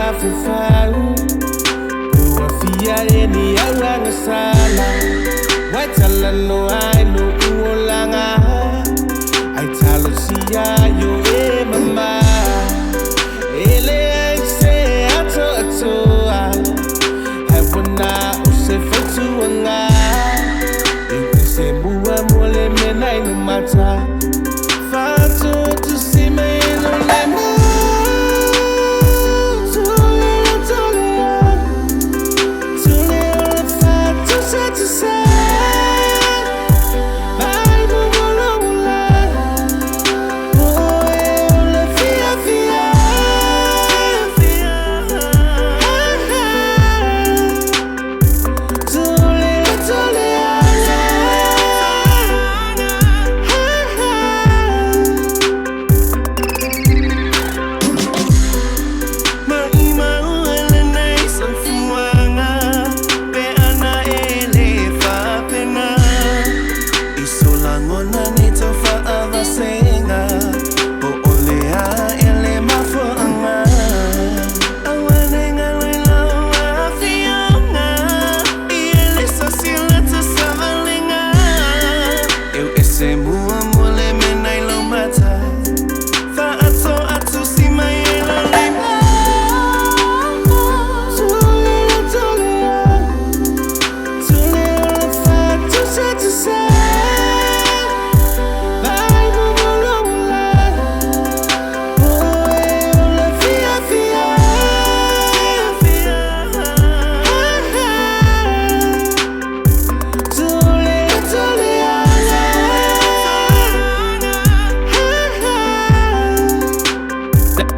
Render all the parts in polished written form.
mafufau Pua fia eni awanga sala Waitala no ai no uolanga Aitalo siya yo mama Ele aise ato Hewana use fotu wanga Use bua mole menai no mata Fato tu si me no lemo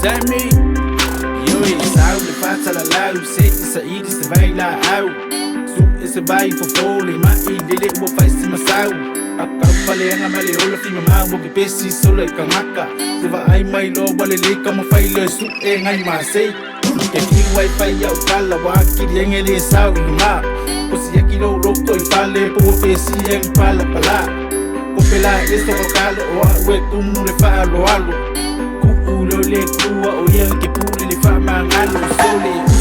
Sammy, yo sao de fata la lau, sei sa idi se vai la au. Su ese vai for fole, ma I dele wo fai si masau. Aka pale nga male ola fi mama wo ke pesi solo e kangaka. Se va ai mai lo wale le kama fai le su e ngai ma sei. Ke ki wai fai au kala wa ki ngele sau ma. Ko si aki lo roko I fale po pesi en pala pala. Ko pela esto kalo o we tumu le fa lo algo. Le tua o yang ke pule le fa mangalo sole